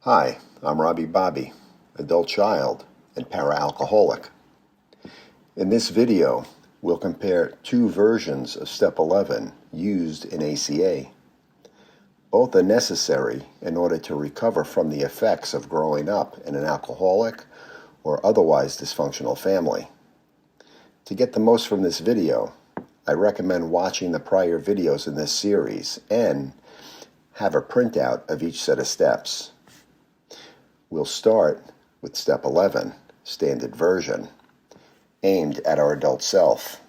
Hi, I'm Robbie Bobby, adult child and para-alcoholic. In this video, we'll compare two versions of Step 11 used in ACA. Both are necessary in order to recover from the effects of growing up in an alcoholic or otherwise dysfunctional family. To get the most from this video, I recommend watching the prior videos in this series and have a printout of each set of steps. We'll start with Step 11, Standard Version, aimed at our adult self.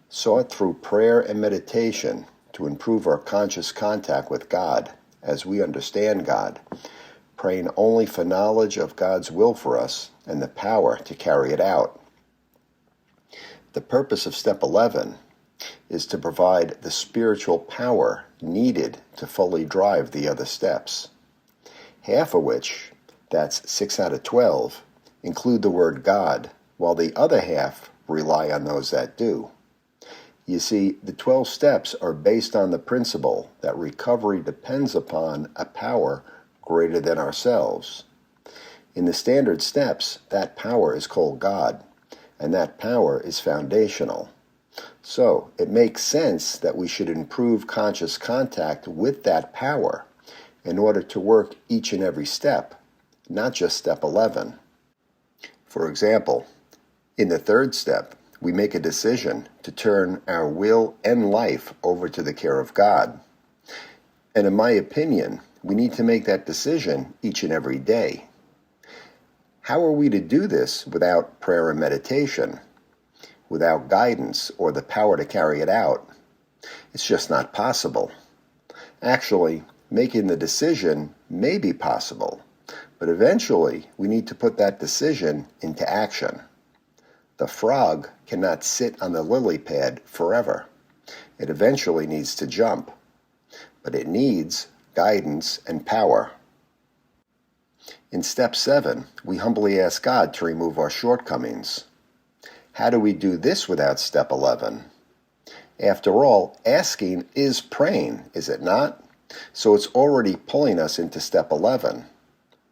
Sought through prayer and meditation to improve our conscious contact with God as we understand God, praying only for knowledge of God's will for us and the power to carry it out. The purpose of Step 11 is to provide the spiritual power needed to fully drive the other steps, half of which, that's 6 out of 12, include the word God, while the other half rely on those that do. You see, the 12 steps are based on the principle that recovery depends upon a power greater than ourselves. In the standard steps, that power is called God, and that power is foundational. So, it makes sense that we should improve conscious contact with that power in order to work each and every step, not just Step 11. For example, in the third step, we make a decision to turn our will and life over to the care of God. And in my opinion, we need to make that decision each and every day. How are we to do this without prayer and meditation, without guidance or the power to carry it out? It's just not possible. Actually, making the decision may be possible, but eventually we need to put that decision into action. The frog cannot sit on the lily pad forever. It eventually needs to jump, but it needs guidance and power. In Step 7, we humbly ask God to remove our shortcomings. How do we do this without Step 11? After all, asking is praying, is it not? So it's already pulling us into Step 11.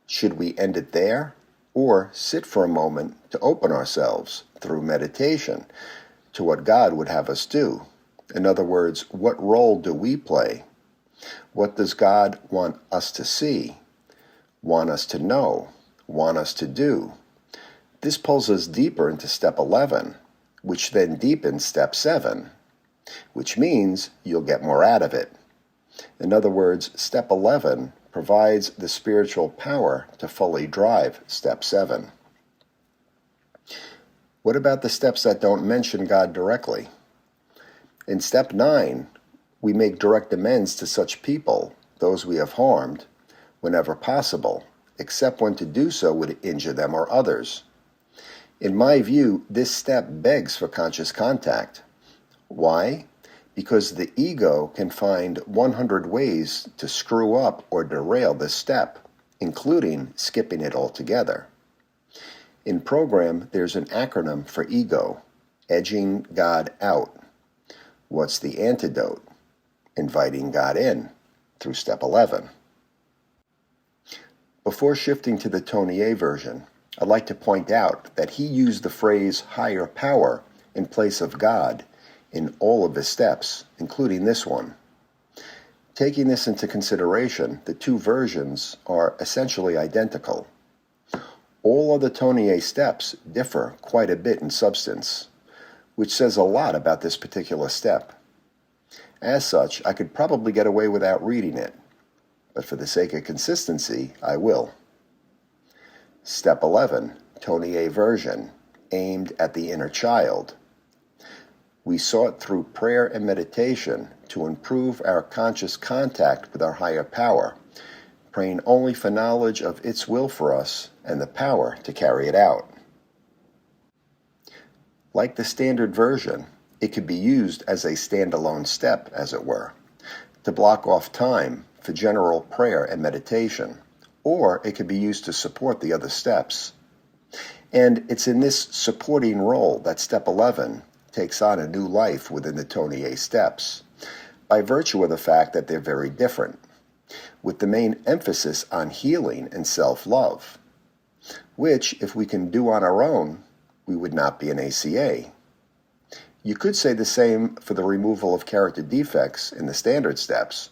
Should we end it there, or sit for a moment to open ourselves through meditation to what God would have us do? In other words, what role do we play? What does God want us to see, want us to know, want us to do? This pulls us deeper into Step 11, which then deepens Step 7, which means you'll get more out of it. In other words, Step 11 provides the spiritual power to fully drive Step 7. What about the steps that don't mention God directly? In Step 9, we make direct amends to such people, those we have harmed, whenever possible, except when to do so would injure them or others. In my view, this step begs for conscious contact. Why? Because the ego can find 100 ways to screw up or derail this step, including skipping it altogether. In program, there's an acronym for ego, edging God out. What's the antidote? Inviting God in, through Step 11. Before shifting to the Tony A version, I'd like to point out that he used the phrase higher power in place of God in all of his steps, including this one. Taking this into consideration, the two versions are essentially identical. All other Tony A steps differ quite a bit in substance, which says a lot about this particular step. As such, I could probably get away without reading it, but for the sake of consistency, I will. Step 11, Tony A version, aimed at the inner child. We sought through prayer and meditation to improve our conscious contact with our higher power, praying only for knowledge of its will for us and the power to carry it out. Like the standard version, it could be used as a standalone step, as it were, to block off time for general prayer and meditation, or it could be used to support the other steps. And it's in this supporting role that Step 11 takes on a new life within the Tony A steps, by virtue of the fact that they're very different. with the main emphasis on healing and self-love, which, if we can do on our own, we would not be an ACA. You could say the same for the removal of character defects in the standard steps.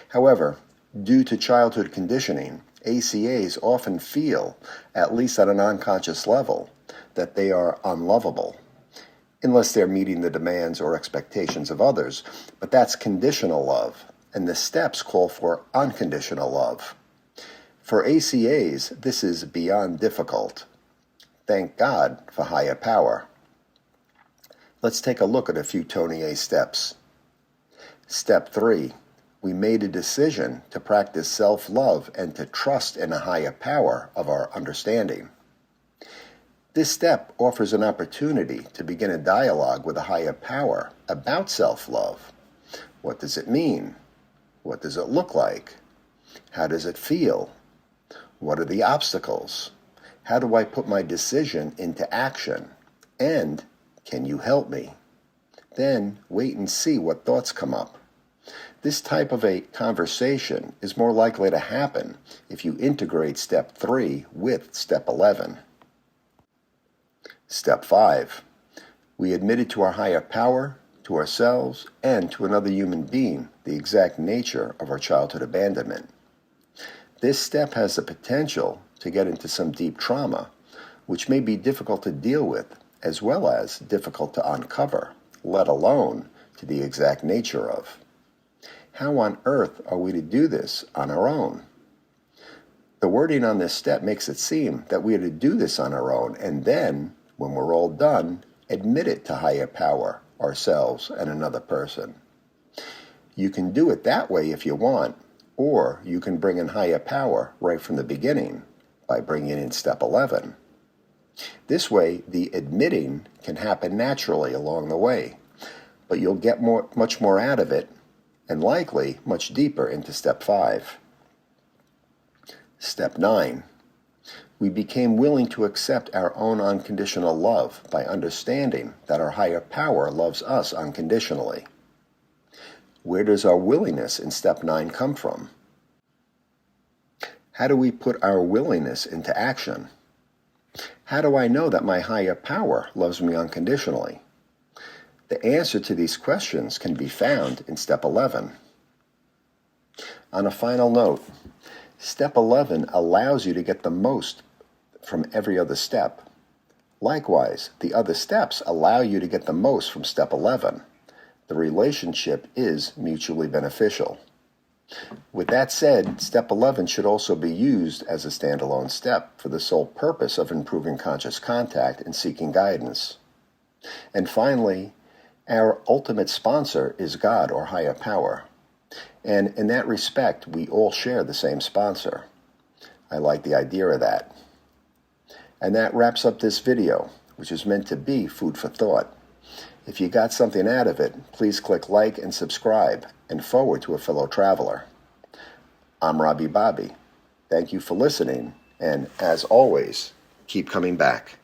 However, due to childhood conditioning, ACAs often feel, at least at an unconscious level, that they are unlovable, unless they're meeting the demands or expectations of others. But that's conditional love, and the steps call for unconditional love. For ACAs, this is beyond difficult. Thank God for higher power. Let's take a look at a few Tony A steps. Step 3. We made a decision to practice self-love and to trust in a higher power of our understanding. This step offers an opportunity to begin a dialogue with a higher power about self-love. What does it mean? What does it look like? How does it feel? What are the obstacles? How do I put my decision into action? And can you help me? Then wait and see what thoughts come up. This type of a conversation is more likely to happen if you integrate Step 3 with Step 11. Step 5. We admitted to our higher power, to ourselves, and to another human being the exact nature of our childhood abandonment. This step has the potential to get into some deep trauma, which may be difficult to deal with, as well as difficult to uncover, let alone to the exact nature of. How on earth are we to do this on our own? The wording on this step makes it seem that we are to do this on our own, and then, when we're all done, admit it to higher power, ourselves, and another person. You can do it that way if you want, or you can bring in higher power right from the beginning by bringing in Step 11. This way, the admitting can happen naturally along the way, but you'll get much more out of it, and likely much deeper into Step 5. Step 9. We became willing to accept our own unconditional love by understanding that our higher power loves us unconditionally. Where does our willingness in Step 9 come from? How do we put our willingness into action? How do I know that my higher power loves me unconditionally? The answer to these questions can be found in Step 11. On a final note, Step 11 allows you to get the most from every other step. Likewise, the other steps allow you to get the most from Step 11. The relationship is mutually beneficial. With that said, Step 11 should also be used as a standalone step for the sole purpose of improving conscious contact and seeking guidance. And finally, our ultimate sponsor is God or higher power. And in that respect, we all share the same sponsor. I like the idea of that. And that wraps up this video, which is meant to be food for thought. If you got something out of it, please click like and subscribe and forward to a fellow traveler. I'm Robbie Bobby. Thank you for listening, and as always, keep coming back.